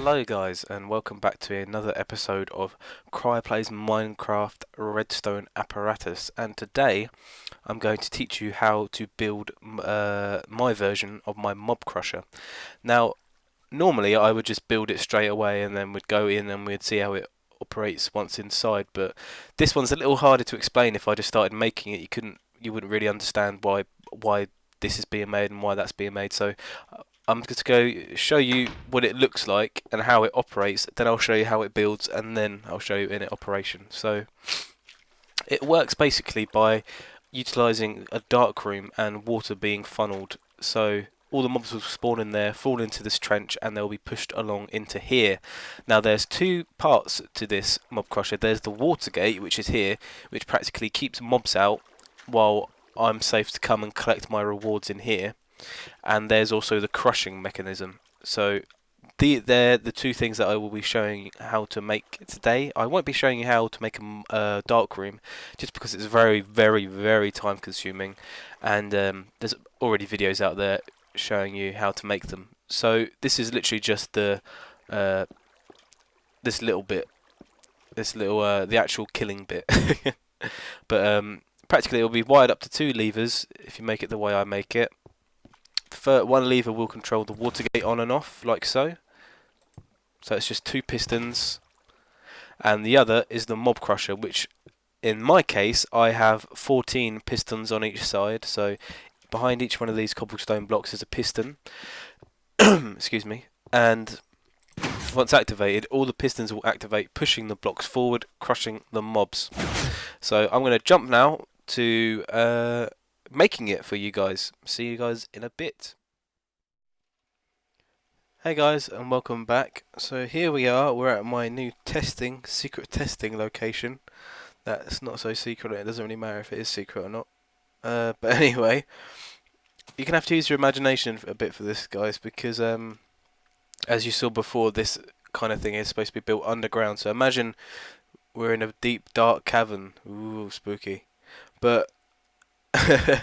Hello guys, and welcome back to another episode of CryPlays Minecraft Redstone Apparatus. And today I'm going to teach you how to build my version of my mob crusher. Now normally I would just build it straight away and then we'd go in and we'd see how it operates once inside, but this one's a little harder to explain. If I just started making it, you wouldn't really understand why this is being made and why that's being made. So I'm going to go show you what it looks like and how it operates, then I'll show you how it builds, and then I'll show you in it operation. So it works basically by utilising a dark room and water being funneled. So all the mobs will spawn in there, fall into this trench, and they'll be pushed along into here. Now there's two parts to this mob crusher. There's the water gate, which is here, which practically keeps mobs out while I'm safe to come and collect my rewards in here. And there's also the crushing mechanism. So they're the two things that I will be showing you how to make today. I won't be showing you how to make a dark room, just because it's very time consuming, and there's already videos out there showing you how to make them. So this is literally just the this little the actual killing bit. But practically it will be wired up to two levers if you make it the way I make it. One lever will control the water gate on and off, like so. So it's just two pistons. And the other is the mob crusher, which in my case I have 14 pistons on each side. So behind each one of these cobblestone blocks is a piston. Excuse me. And once activated, all the pistons will activate, pushing the blocks forward, crushing the mobs. So I'm going to jump now to making it for you guys. See you guys in a bit. Hey guys, and welcome back. So here we are, we're at my new secret testing location. That's not so secret, it doesn't really matter if it is secret or not. But anyway, you're going to have to use your imagination a bit for this, guys, because as you saw before, this kind of thing is supposed to be built underground. So imagine we're in a deep dark cavern. Ooh, spooky. But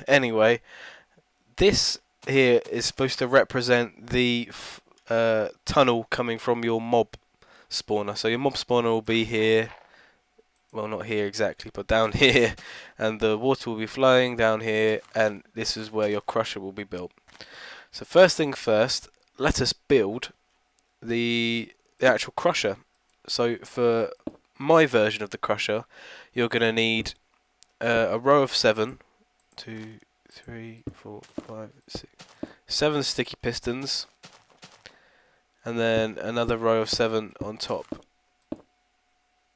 anyway, this here is supposed to represent the tunnel coming from your mob spawner. So your mob spawner will be here, well, not here exactly, but down here, and the water will be flowing down here, and this is where your crusher will be built. So first thing first, let us build the actual crusher. So for my version of the crusher, you're going to need a row of 7, 2, 3, 4, 5, 6, 7 sticky pistons, and then another row of 7 on top.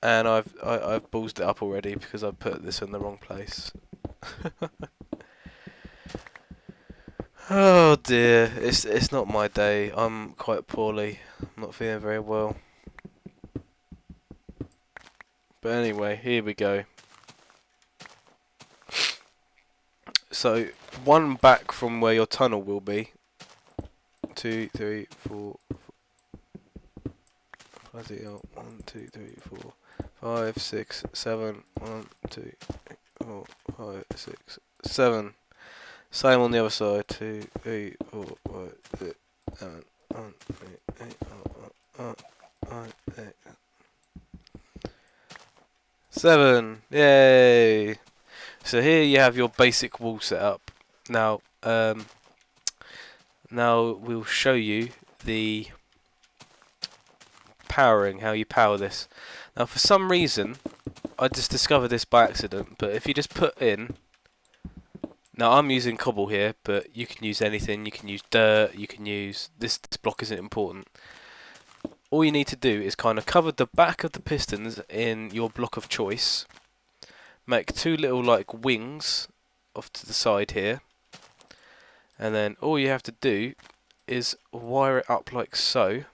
And I've ballsed it up already because I put this in the wrong place. Oh dear, it's not my day. I'm quite poorly. I'm not feeling very well. But anyway, here we go. So one back from where your tunnel will be. 2, 3, 4, 5, 1, 2, 3, 4, 5, 6, 7. 1, 2, 3, 4, 5, 6, 7. Same on the other side. 2, 3, 4, 5, 6, 7. 1, 2, 3, 4, 5, 6, 7. Yay! So here you have your basic wall setup. Now, now we'll show you the powering, how you power this. Now for some reason, I just discovered this by accident, but if you just put in, now I'm using cobble here, but you can use anything. You can use dirt, you can use, this block isn't important. All you need to do is kind of cover the back of the pistons in your block of choice. Make 2 little like wings off to the side here, and then all you have to do is wire it up like so,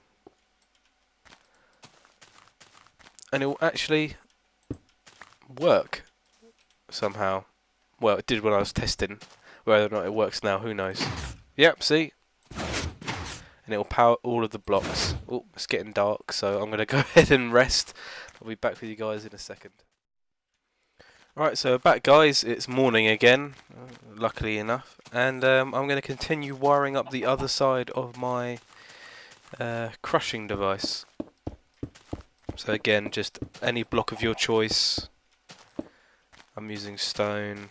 and it will actually work somehow. Well, it did when I was testing. Whether or not it works now, who knows. Yep, see? And it will power all of the blocks. Oh, it's getting dark, so I'm going to go ahead and rest. I'll be back with you guys in a second. Right, so back guys, it's morning again, luckily enough, and I'm going to continue wiring up the other side of my crushing device. So again, just any block of your choice. I'm using stone,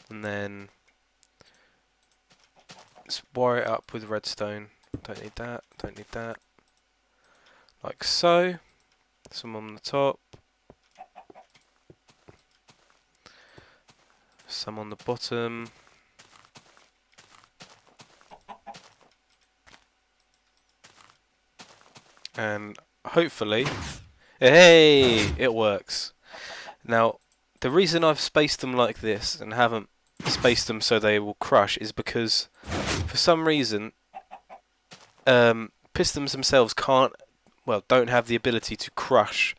and then let's wire it up with redstone. Don't need that, don't need that. Like so. Some on the top. Some on the bottom. And hopefully, hey, it works. Now, the reason I've spaced them like this and haven't spaced them so they will crush is because for some reason pistons themselves don't have the ability to crush.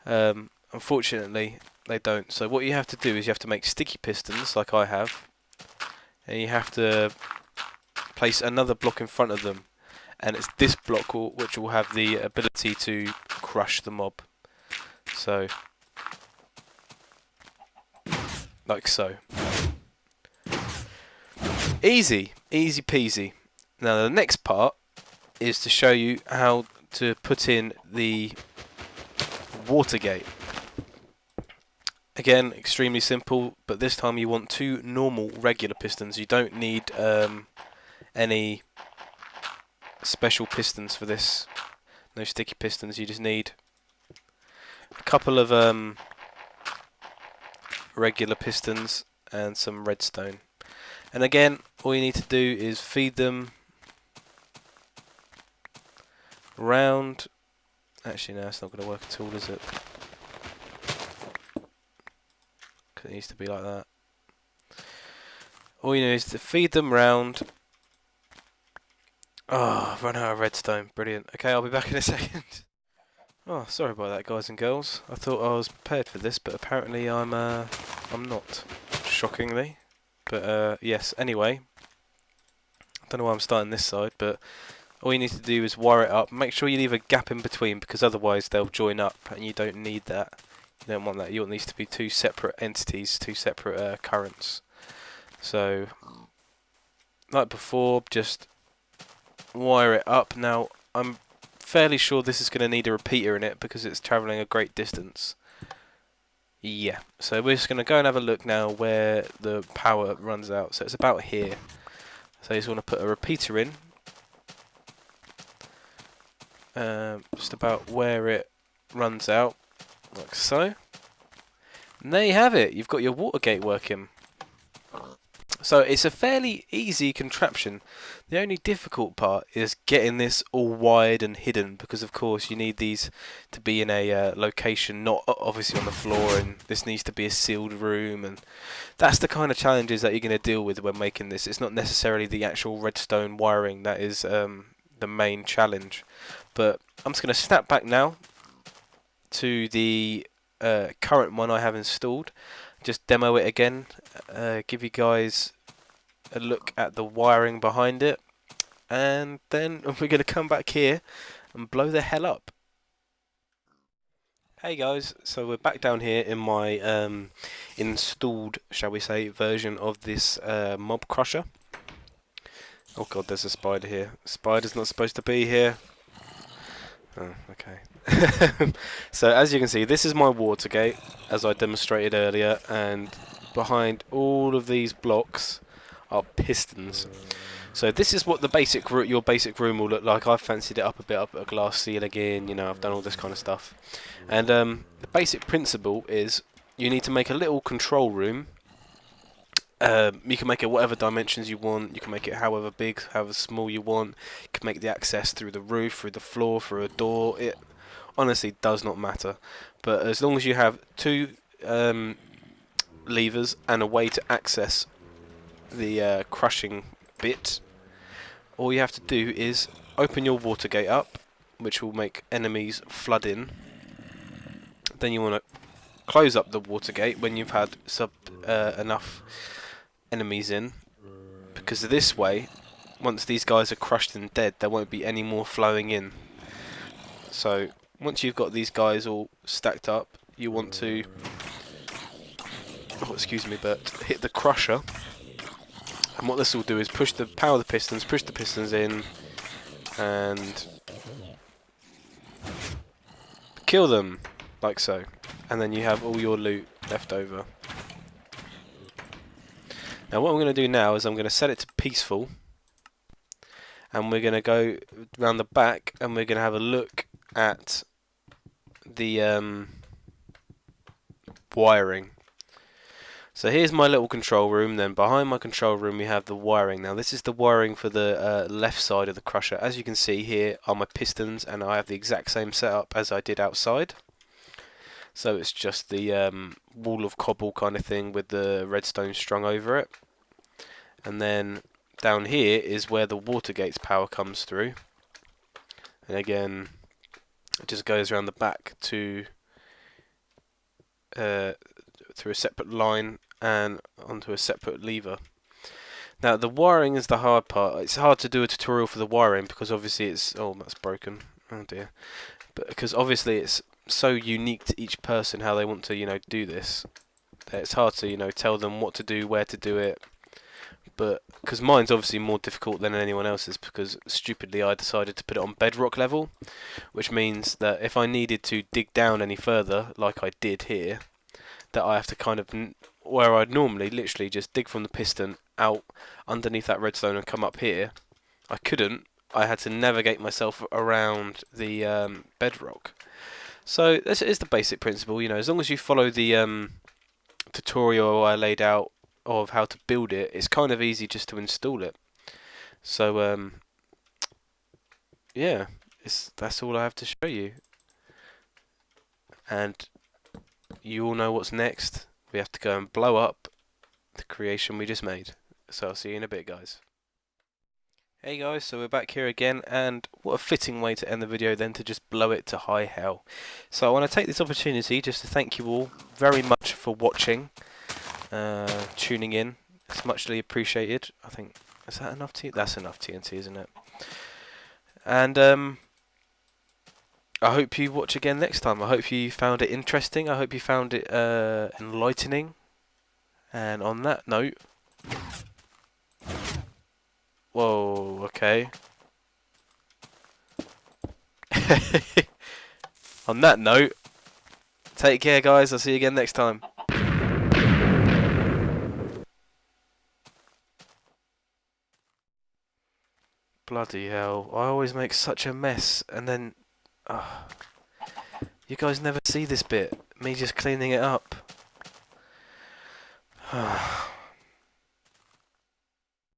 Unfortunately they don't. So what you have to do is you have to make sticky pistons like I have, and you have to place another block in front of them, and it's this block which will have the ability to crush the mob. So like so. Easy peasy. Now the next part is to show you how to put in the water gate. Again, extremely simple, but this time you want 2 normal regular pistons. You don't need any special pistons for this. No sticky pistons, you just need a couple of regular pistons and some redstone. And again, all you need to do is feed them round. Actually, no, it's not going to work at all, is it? Because it needs to be like that. All you need is to feed them round. Oh, I've run out of redstone. Brilliant. Okay, I'll be back in a second. Oh, sorry about that, guys and girls. I thought I was prepared for this, but apparently I'm not. Shockingly. But yes, anyway. I don't know why I'm starting this side, but all you need to do is wire it up. Make sure you leave a gap in between, because otherwise they'll join up, and you don't need that. You don't want that. You want these to be 2 separate entities, 2 separate currents. So, like before, just wire it up. Now, I'm fairly sure this is going to need a repeater in it because it's travelling a great distance. Yeah, so we're just going to go and have a look now where the power runs out. So it's about here. So you just want to put a repeater in. Just about where it runs out, like so. And there you have it. You've got your water gate working. So it's a fairly easy contraption. The only difficult part is getting this all wired and hidden, because of course you need these to be in a location not obviously on the floor, and this needs to be a sealed room, and that's the kind of challenges that you're going to deal with when making this. It's not necessarily the actual redstone wiring that is the main challenge. But I'm just going to snap back now to the current one I have installed. Just demo it again, give you guys a look at the wiring behind it, and then we're going to come back here and blow the hell up. Hey guys, so we're back down here in my installed, shall we say, version of this mob crusher. Oh god, there's a spider here. Spider's not supposed to be here. Oh, okay. So as you can see, this is my water gate, as I demonstrated earlier, and behind all of these blocks are pistons. So this is what the your basic room will look like. I've fancied it up a bit, up at a glass ceiling again, you know, I've done all this kind of stuff. And the basic principle is you need to make a little control room. You can make it whatever dimensions you want. You can make it however big, however small you want. You can make the access through the roof, through the floor, through a door. It honestly does not matter. But as long as you have 2 levers and a way to access the crushing bit, all you have to do is open your water gate up, which will make enemies flood in. Then you want to close up the water gate when you've had enough enemies in, because this way, once these guys are crushed and dead, there won't be any more flowing in. So once you've got these guys all stacked up, you want to, oh excuse me, but hit the crusher, and what this will do is power the pistons in, and kill them, like so. And then you have all your loot left over. Now what I'm going to do now is I'm going to set it to peaceful. And we're going to go round the back and we're going to have a look at the wiring. So here's my little control room. Then behind my control room we have the wiring. Now this is the wiring for the left side of the crusher. As you can see, here are my pistons, and I have the exact same setup as I did outside. So it's just the wall of cobble kind of thing with the redstone strung over it. And then down here is where the water gate's power comes through. And again, it just goes around the back to through a separate line and onto a separate lever. Now the wiring is the hard part. It's hard to do a tutorial for the wiring because obviously it's... oh, that's broken. Oh dear. But because obviously it's so unique to each person how they want to, you know, do this. It's hard to, you know, tell them what to do, where to do it. But because mine's obviously more difficult than anyone else's, because stupidly I decided to put it on bedrock level, which means that if I needed to dig down any further, like I did here, that I have to kind of, where I'd normally literally just dig from the piston out underneath that redstone and come up here, I couldn't. I had to navigate myself around the bedrock. So this is the basic principle, you know, as long as you follow the tutorial I laid out of how to build it, it's kind of easy just to install it. So yeah, that's all I have to show you. And you all know what's next. We have to go and blow up the creation we just made. So I'll see you in a bit, guys. Hey guys, so we're back here again, and what a fitting way to end the video than to just blow it to high hell. So I want to take this opportunity just to thank you all very much for watching, tuning in. It's muchly appreciated. I think, is that enough TNT? That's enough TNT, isn't it? And I hope you watch again next time. I hope you found it interesting. I hope you found it enlightening. And on that note... whoa, okay. On that note, take care guys, I'll see you again next time. Bloody hell, I always make such a mess, and then... you guys never see this bit, me just cleaning it up.